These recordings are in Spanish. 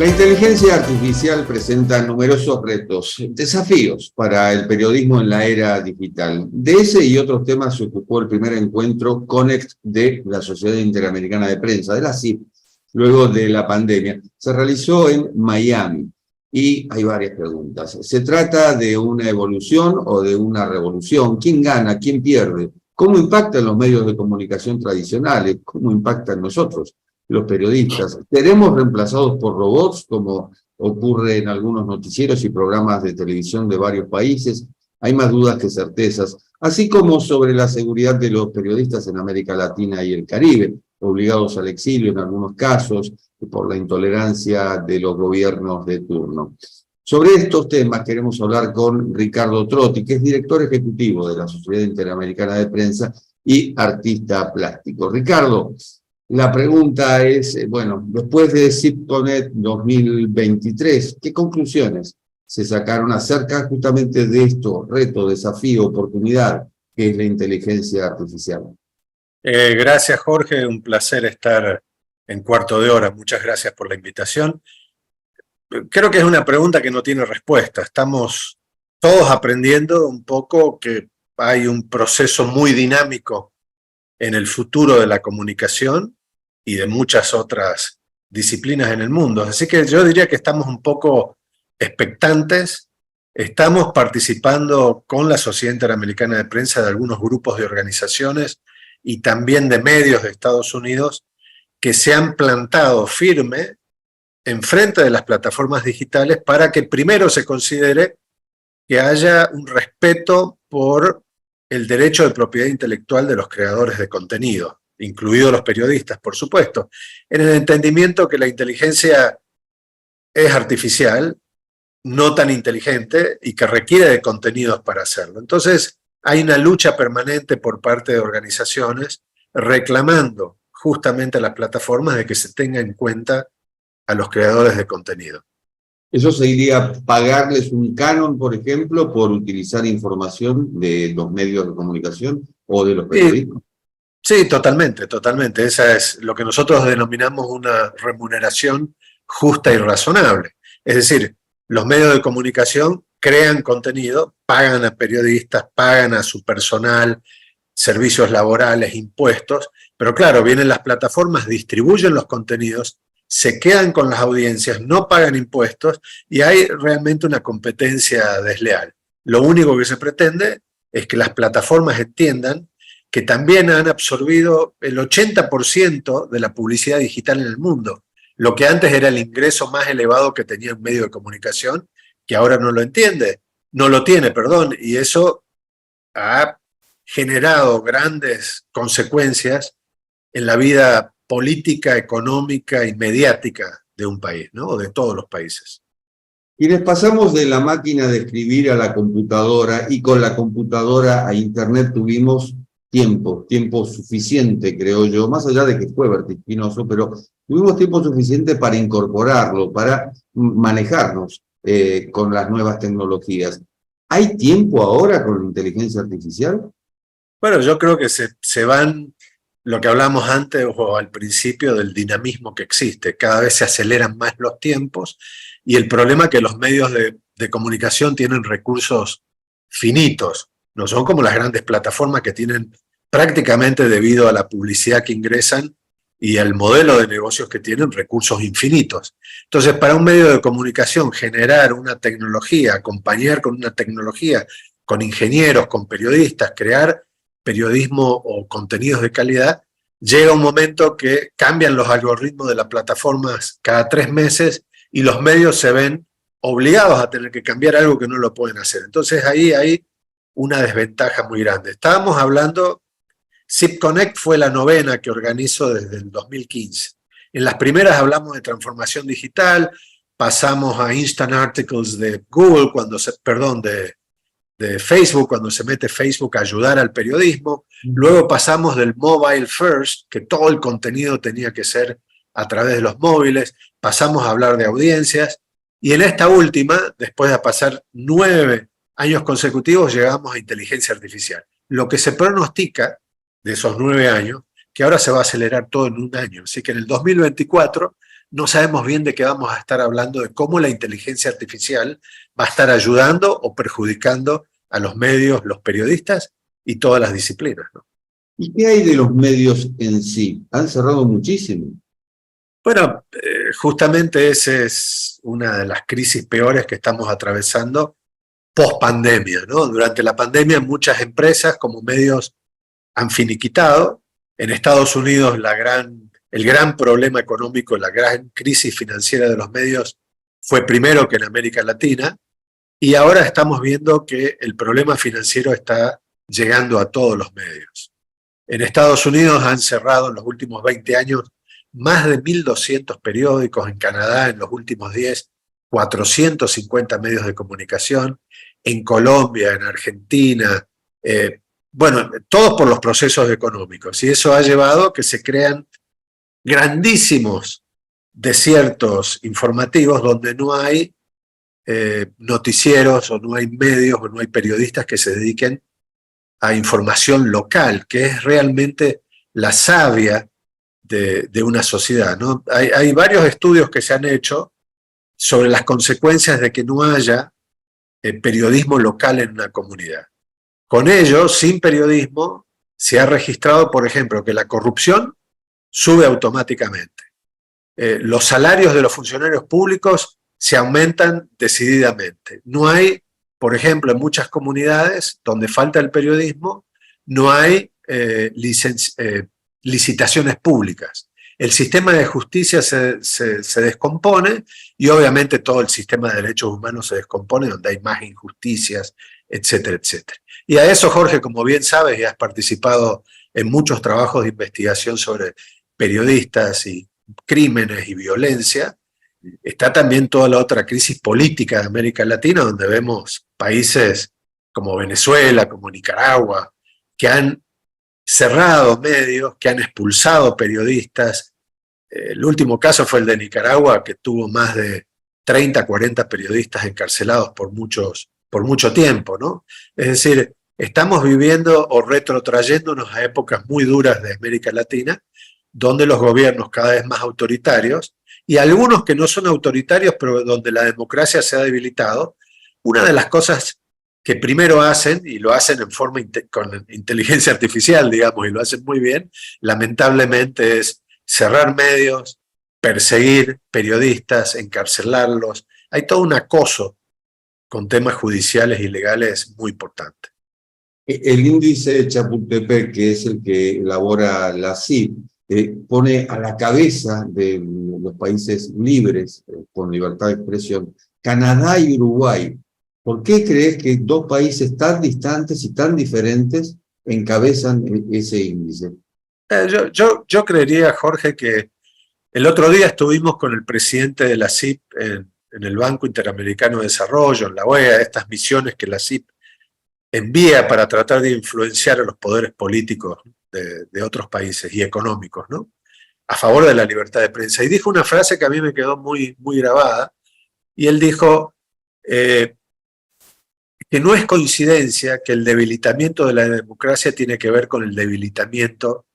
La inteligencia artificial presenta numerosos retos, desafíos para el periodismo en la era digital. De ese y otros temas se ocupó el primer encuentro Connect de la Sociedad Interamericana de Prensa, de la CIP, luego de la pandemia. Se realizó en Miami y hay varias preguntas. ¿Se trata de una evolución o de una revolución? ¿Quién gana? ¿Quién pierde? ¿Cómo impactan los medios de comunicación tradicionales? ¿Cómo impactan nosotros, los periodistas? ¿Seremos reemplazados por robots, como ocurre en algunos noticieros y programas de televisión de varios países? Hay más dudas que certezas, así como sobre la seguridad de los periodistas en América Latina y el Caribe, obligados al exilio en algunos casos por la intolerancia de los gobiernos de turno. Sobre estos temas queremos hablar con Ricardo Trotti, que es director ejecutivo de la Sociedad Interamericana de Prensa y artista plástico. Ricardo, la pregunta es, bueno, después de CIPCONECT 2023, ¿qué conclusiones se sacaron acerca justamente de esto, reto, desafío, oportunidad, que es la inteligencia artificial? Gracias, Jorge, un placer estar en Cuarto de Hora. Muchas gracias por la invitación. Creo que es una pregunta que no tiene respuesta. Estamos todos aprendiendo un poco que hay un proceso muy dinámico en el futuro de la comunicación y de muchas otras disciplinas en el mundo. Así que yo diría que estamos un poco expectantes. Estamos participando con la Sociedad Interamericana de Prensa de algunos grupos de organizaciones y también de medios de Estados Unidos que se han plantado firme enfrente de las plataformas digitales para que primero se considere que haya un respeto por el derecho de propiedad intelectual de los creadores de contenido, incluidos los periodistas, por supuesto, en el entendimiento que la inteligencia es artificial, no tan inteligente y que requiere de contenidos para hacerlo. Entonces, hay una lucha permanente por parte de organizaciones reclamando justamente a las plataformas de que se tenga en cuenta a los creadores de contenido. ¿Eso sería pagarles un canon, por ejemplo, por utilizar información de los medios de comunicación o de los periodistas? Sí, totalmente, totalmente. Esa es lo que nosotros denominamos una remuneración justa y razonable. Es decir, los medios de comunicación crean contenido, pagan a periodistas, pagan a su personal, servicios laborales, impuestos, pero claro, vienen las plataformas, distribuyen los contenidos, se quedan con las audiencias, no pagan impuestos y hay realmente una competencia desleal. Lo único que se pretende es que las plataformas entiendan que también han absorbido el 80% de la publicidad digital en el mundo, lo que antes era el ingreso más elevado que tenía un medio de comunicación, que ahora no lo tiene, y eso ha generado grandes consecuencias en la vida política, económica y mediática de un país, ¿no? O de todos los países. Quienes pasamos de la máquina de escribir a la computadora y con la computadora a Internet tuvimos tiempo suficiente, creo yo, más allá de que fue vertiginoso, pero tuvimos tiempo suficiente para incorporarlo, para manejarnos con las nuevas tecnologías. ¿Hay tiempo ahora con la inteligencia artificial? Bueno, yo creo que se van, lo que hablamos antes o al principio, del dinamismo que existe. Cada vez se aceleran más los tiempos y el problema es que los medios de comunicación tienen recursos finitos. No son como las grandes plataformas que tienen prácticamente, debido a la publicidad que ingresan y al modelo de negocios que tienen, recursos infinitos. Entonces, para un medio de comunicación generar una tecnología, acompañar con una tecnología, con ingenieros, con periodistas, crear periodismo o contenidos de calidad, llega un momento que cambian los algoritmos de las plataformas cada 3 meses y los medios se ven obligados a tener que cambiar algo que no lo pueden hacer. Entonces ahí hay una desventaja muy grande. Estábamos hablando, CIPCONECT fue la 9ª que organizo desde el 2015. En las primeras hablamos de transformación digital, pasamos a Instant Articles de Google, de Facebook, cuando se mete Facebook a ayudar al periodismo. Luego pasamos del mobile first, que todo el contenido tenía que ser a través de los móviles. Pasamos a hablar de audiencias. Y en esta última, después de pasar 9 años consecutivos, llegamos a inteligencia artificial. Lo que se pronostica de esos 9 años, que ahora se va a acelerar todo en un año. Así que en el 2024 no sabemos bien de qué vamos a estar hablando, de cómo la inteligencia artificial va a estar ayudando o perjudicando a los medios, los periodistas y todas las disciplinas, ¿no? ¿Y qué hay de los medios en sí? Han cerrado muchísimo. Bueno, justamente esa es una de las crisis peores que estamos atravesando post pandemia, ¿no? Durante la pandemia muchas empresas como medios han finiquitado. En Estados Unidos el gran problema económico, la gran crisis financiera de los medios fue primero que en América Latina, y ahora estamos viendo que el problema financiero está llegando a todos los medios. En Estados Unidos han cerrado en los últimos 20 años más de 1.200 periódicos, en Canadá en los últimos 10, 450 medios de comunicación, en Colombia, en Argentina, bueno, todos por los procesos económicos. Y eso ha llevado a que se crean grandísimos desiertos informativos donde no hay noticieros o no hay medios o no hay periodistas que se dediquen a información local, que es realmente la savia de una sociedad, ¿no? Hay varios estudios que se han hecho sobre las consecuencias de que no haya periodismo local en una comunidad. Con ello, sin periodismo, se ha registrado, por ejemplo, que la corrupción sube automáticamente. Los salarios de los funcionarios públicos se aumentan decididamente. No hay, por ejemplo, en muchas comunidades donde falta el periodismo, no hay licitaciones públicas. El sistema de justicia se descompone y obviamente todo el sistema de derechos humanos se descompone donde hay más injusticias, etcétera, etcétera. Y a eso, Jorge, como bien sabes, y has participado en muchos trabajos de investigación sobre periodistas y crímenes y violencia, está también toda la otra crisis política de América Latina, donde vemos países como Venezuela, como Nicaragua, que han cerrado medios, que han expulsado periodistas. El último caso fue el de Nicaragua, que tuvo más de 30, 40 periodistas encarcelados por mucho tiempo, ¿no? Es decir, estamos viviendo o retrotrayéndonos a épocas muy duras de América Latina, donde los gobiernos cada vez más autoritarios, y algunos que no son autoritarios, pero donde la democracia se ha debilitado, una de las cosas que primero hacen, y lo hacen en forma con inteligencia artificial, digamos, y lo hacen muy bien, lamentablemente es cerrar medios, perseguir periodistas, encarcelarlos. Hay todo un acoso con temas judiciales y legales muy importante. El índice de Chapultepec, que es el que elabora la CIP, pone a la cabeza de los países libres, con libertad de expresión, Canadá y Uruguay. ¿Por qué crees que dos países tan distantes y tan diferentes encabezan ese índice? Yo creería, Jorge, que el otro día estuvimos con el presidente de la CIP en el Banco Interamericano de Desarrollo, en la OEA, estas misiones que la CIP envía para tratar de influenciar a los poderes políticos de otros países y económicos, ¿no? A favor de la libertad de prensa. Y dijo una frase que a mí me quedó muy, muy grabada, y él dijo que no es coincidencia que el debilitamiento de la democracia tiene que ver con el debilitamiento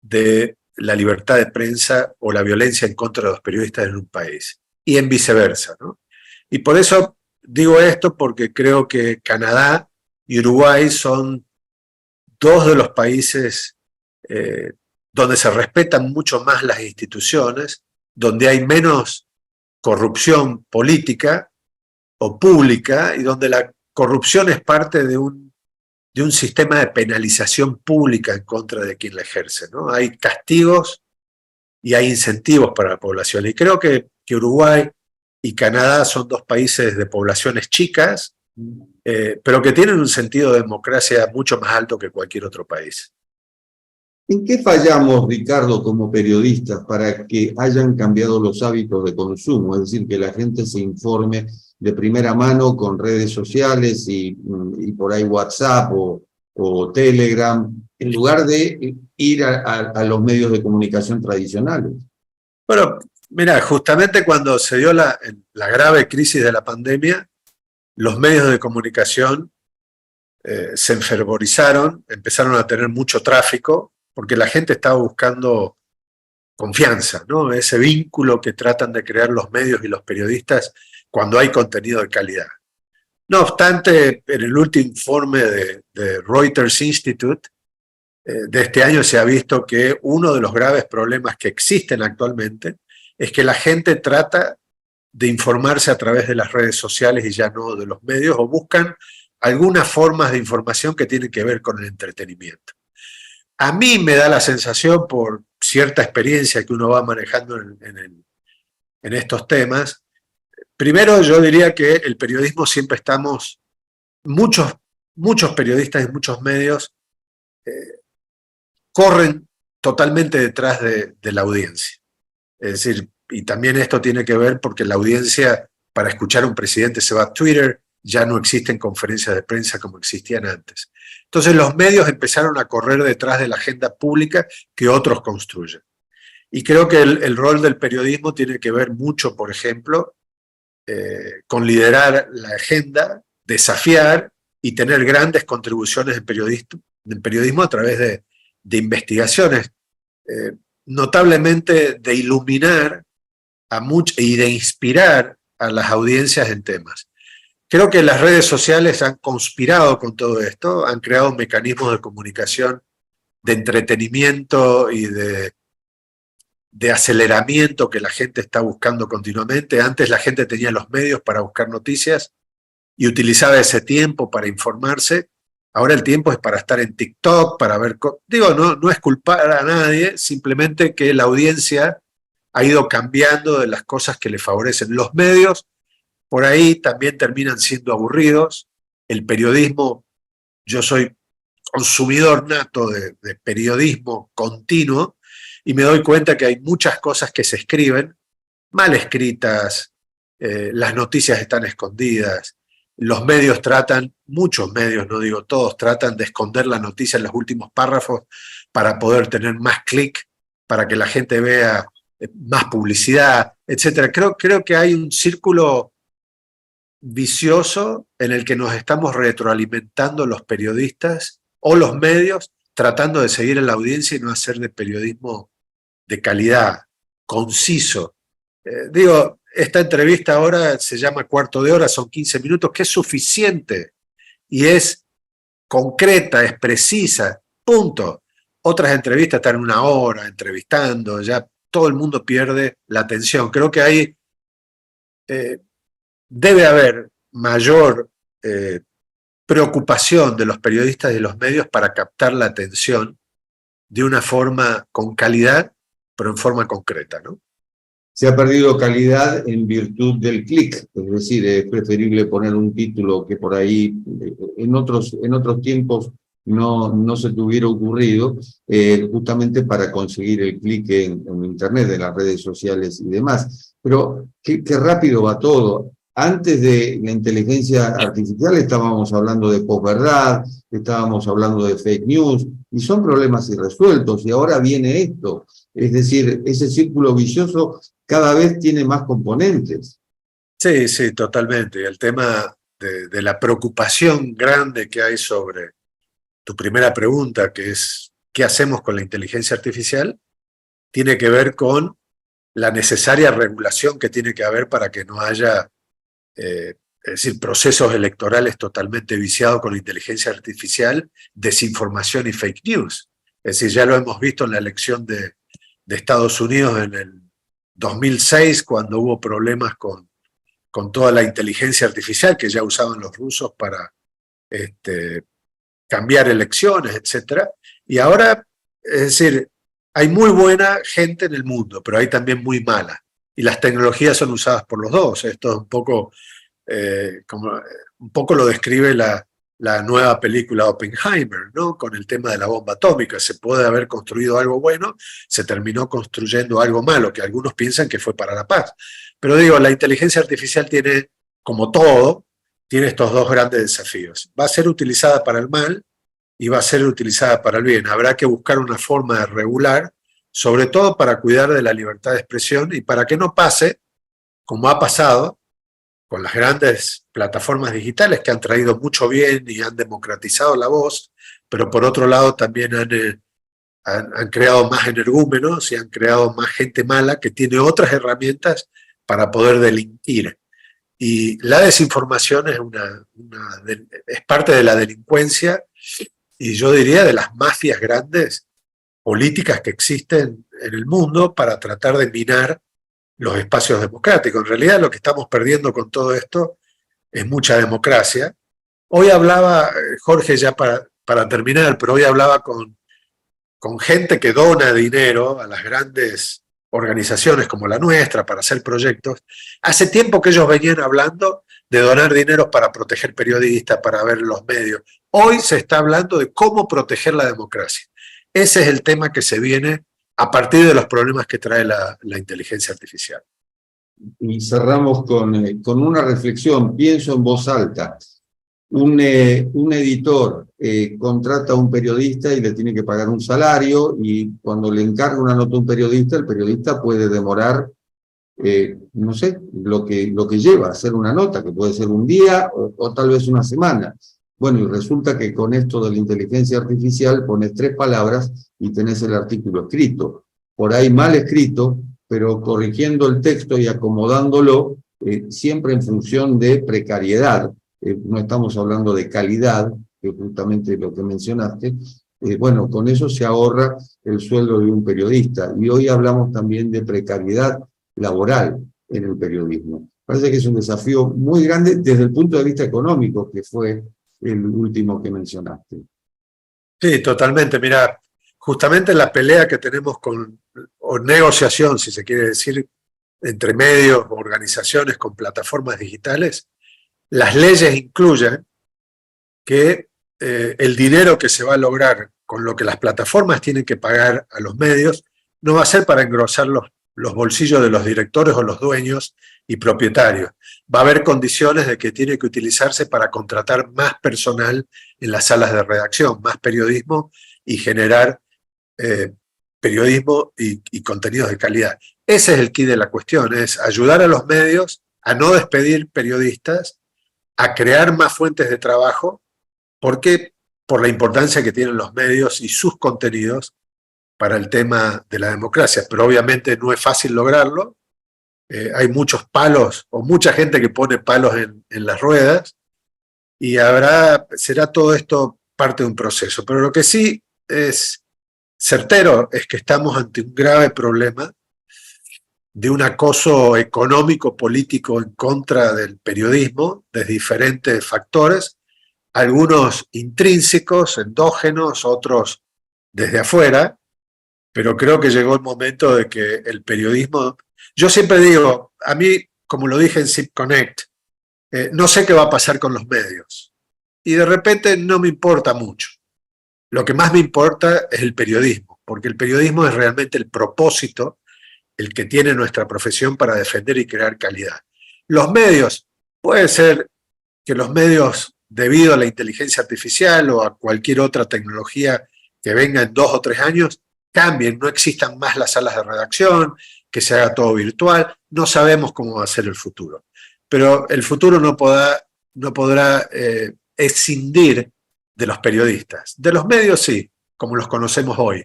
de la libertad de prensa o la violencia en contra de los periodistas en un país, y en viceversa, ¿no? Y por eso digo esto, porque creo que Canadá y Uruguay son dos de los países donde se respetan mucho más las instituciones, donde hay menos corrupción política o pública, y donde la corrupción es parte de un sistema de penalización pública en contra de quien la ejerce, ¿no? Hay castigos y hay incentivos para la población. Y creo que Uruguay y Canadá son dos países de poblaciones chicas, pero que tienen un sentido de democracia mucho más alto que cualquier otro país. ¿En qué fallamos, Ricardo, como periodistas para que hayan cambiado los hábitos de consumo? Es decir, que la gente se informe de primera mano con redes sociales y por ahí WhatsApp o Telegram, en lugar de ir a los medios de comunicación tradicionales. Bueno, mira, justamente cuando se dio la grave crisis de la pandemia, los medios de comunicación se enfervorizaron, empezaron a tener mucho tráfico, porque la gente estaba buscando confianza, ¿no? Ese vínculo que tratan de crear los medios y los periodistas cuando hay contenido de calidad. No obstante, en el último informe de Reuters Institute de este año se ha visto que uno de los graves problemas que existen actualmente es que la gente trata de informarse a través de las redes sociales y ya no de los medios, o buscan algunas formas de información que tienen que ver con el entretenimiento. A mí me da la sensación, por cierta experiencia que uno va manejando en estos temas, primero yo diría que el periodismo siempre estamos, muchos periodistas y muchos medios corren totalmente detrás de la audiencia. Es decir, y también esto tiene que ver porque la audiencia para escuchar a un presidente se va a Twitter, ya no existen conferencias de prensa como existían antes. Entonces los medios empezaron a correr detrás de la agenda pública que otros construyen. Y creo que el rol del periodismo tiene que ver mucho, por ejemplo, con liderar la agenda, desafiar y tener grandes contribuciones en periodismo a través de investigaciones, notablemente de iluminar y de inspirar a las audiencias en temas. Creo que las redes sociales han conspirado con todo esto, han creado mecanismos de comunicación, de entretenimiento y de aceleramiento que la gente está buscando continuamente. Antes la gente tenía los medios para buscar noticias y utilizaba ese tiempo para informarse. Ahora el tiempo es para estar en TikTok, para ver... Digo, no es culpar a nadie, simplemente que la audiencia ha ido cambiando de las cosas que le favorecen. Los medios, por ahí, también terminan siendo aburridos. El periodismo, yo soy consumidor nato de periodismo continuo y me doy cuenta que hay muchas cosas que se escriben mal escritas, las noticias están escondidas, los medios tratan, muchos medios, no digo todos, tratan de esconder la noticia en los últimos párrafos para poder tener más clic, para que la gente vea más publicidad, etc. Creo que hay un círculo vicioso en el que nos estamos retroalimentando los periodistas o los medios tratando de seguir en la audiencia y no hacer de periodismo de calidad, conciso. Digo, esta entrevista ahora se llama Cuarto de Hora, son 15 minutos, que es suficiente y es concreta, es precisa, punto. Otras entrevistas están 1 hora entrevistando, ya todo el mundo pierde la atención. Creo que ahí debe haber mayor preocupación de los periodistas y de los medios para captar la atención de una forma con calidad, pero en forma concreta, ¿no? Se ha perdido calidad en virtud del clic, es decir, es preferible poner un título que por ahí en otros tiempos no se te hubiera ocurrido, justamente para conseguir el clic en Internet, en las redes sociales y demás. Pero qué rápido va todo. Antes de la inteligencia artificial estábamos hablando de posverdad, estábamos hablando de fake news, y son problemas irresueltos, y ahora viene esto. Es decir, ese círculo vicioso cada vez tiene más componentes. Sí, totalmente. El tema de la preocupación grande que hay sobre tu primera pregunta, que es ¿qué hacemos con la inteligencia artificial?, tiene que ver con la necesaria regulación que tiene que haber para que no haya, es decir, procesos electorales totalmente viciados con la inteligencia artificial, desinformación y fake news. Es decir, ya lo hemos visto en la elección de Estados Unidos en el 2006, cuando hubo problemas con toda la inteligencia artificial que ya usaban los rusos para cambiar elecciones, etc. Y ahora, es decir, hay muy buena gente en el mundo, pero hay también muy mala. Y las tecnologías son usadas por los dos. Esto es un poco lo describe la nueva película Oppenheimer, ¿no? Con el tema de la bomba atómica. Se puede haber construido algo bueno, se terminó construyendo algo malo, que algunos piensan que fue para la paz. Pero digo, la inteligencia artificial tiene, como todo, tiene estos dos grandes desafíos. Va a ser utilizada para el mal y va a ser utilizada para el bien. Habrá que buscar una forma de regular, sobre todo para cuidar de la libertad de expresión y para que no pase, como ha pasado, con las grandes plataformas digitales que han traído mucho bien y han democratizado la voz, pero por otro lado también han creado más energúmenos y han creado más gente mala que tiene otras herramientas para poder delinquir. Y la desinformación es parte de la delincuencia y yo diría de las mafias grandes políticas que existen en el mundo para tratar de minar los espacios democráticos. En realidad lo que estamos perdiendo con todo esto es mucha democracia. Hoy hablaba, Jorge, ya para terminar, pero hoy hablaba con gente que dona dinero a las grandes organizaciones como la nuestra para hacer proyectos. Hace tiempo que ellos venían hablando de donar dinero para proteger periodistas, para ver los medios. Hoy se está hablando de cómo proteger la democracia. Ese es el tema que se viene a partir de los problemas que trae la inteligencia artificial. Y cerramos con una reflexión. Pienso en voz alta. Un editor contrata a un periodista y le tiene que pagar un salario, y cuando le encarga una nota a un periodista, el periodista puede demorar, no sé, lo que lleva a hacer una nota, que puede ser un día o tal vez una semana. Bueno, y resulta que con esto de la inteligencia artificial pones 3 palabras y tenés el artículo escrito. Por ahí mal escrito, pero corrigiendo el texto y acomodándolo, siempre en función de precariedad. No estamos hablando de calidad, que es justamente lo que mencionaste. Bueno, con eso se ahorra el sueldo de un periodista. Y hoy hablamos también de precariedad laboral en el periodismo. Parece que es un desafío muy grande desde el punto de vista económico, que fue el último que mencionaste. Sí, totalmente. Mira, justamente la pelea que tenemos o negociación, si se quiere decir, entre medios, organizaciones con plataformas digitales, las leyes incluyen que el dinero que se va a lograr con lo que las plataformas tienen que pagar a los medios no va a ser para engrosar los bolsillos de los directores o los dueños y propietarios. Va a haber condiciones de que tiene que utilizarse para contratar más personal en las salas de redacción, más periodismo y generar periodismo y contenidos de calidad. Ese es el quid de la cuestión, es ayudar a los medios a no despedir periodistas, a crear más fuentes de trabajo, porque por la importancia que tienen los medios y sus contenidos para el tema de la democracia. Pero obviamente no es fácil lograrlo. Hay muchos palos o mucha gente que pone palos en las ruedas y será todo esto parte de un proceso. Pero lo que sí es certero es que estamos ante un grave problema de un acoso económico, político en contra del periodismo, de diferentes factores, algunos intrínsecos, endógenos, otros desde afuera, pero creo que llegó el momento de que el periodismo... Yo siempre digo, a mí, como lo dije en Zip Connect, no sé qué va a pasar con los medios, y de repente no me importa mucho. Lo que más me importa es el periodismo, porque el periodismo es realmente el propósito, el que tiene nuestra profesión para defender y crear calidad. Los medios, puede ser que los medios, debido a la inteligencia artificial o a cualquier otra tecnología que venga en 2 o 3 años, cambien, no existan más las salas de redacción, que se haga todo virtual, no sabemos cómo va a ser el futuro. Pero el futuro no podrá escindir de los periodistas. De los medios sí, como los conocemos hoy.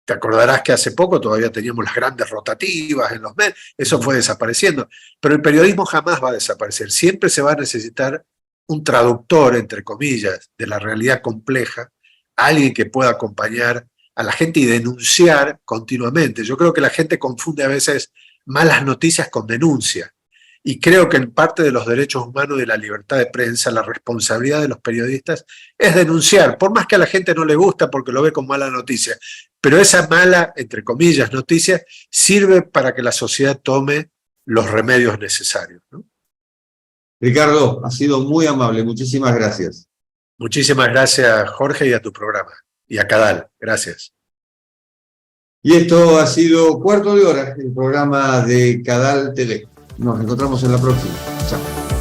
Te acordarás que hace poco todavía teníamos las grandes rotativas en los medios, eso fue desapareciendo. Pero el periodismo jamás va a desaparecer. Siempre se va a necesitar un traductor, entre comillas, de la realidad compleja, alguien que pueda acompañar a la gente y denunciar continuamente. Yo creo que la gente confunde a veces malas noticias con denuncia. Y creo que en parte de los derechos humanos, de la libertad de prensa, la responsabilidad de los periodistas es denunciar, por más que a la gente no le gusta porque lo ve como mala noticia. Pero esa mala, entre comillas, noticia sirve para que la sociedad tome los remedios necesarios, ¿no? Ricardo, ha sido muy amable. Muchísimas gracias. Muchísimas gracias, Jorge, y a tu programa. Y a Cadal. Gracias. Y esto ha sido Cuarto de Hora, el programa de Cadal TV. Nos encontramos en la próxima. Chao.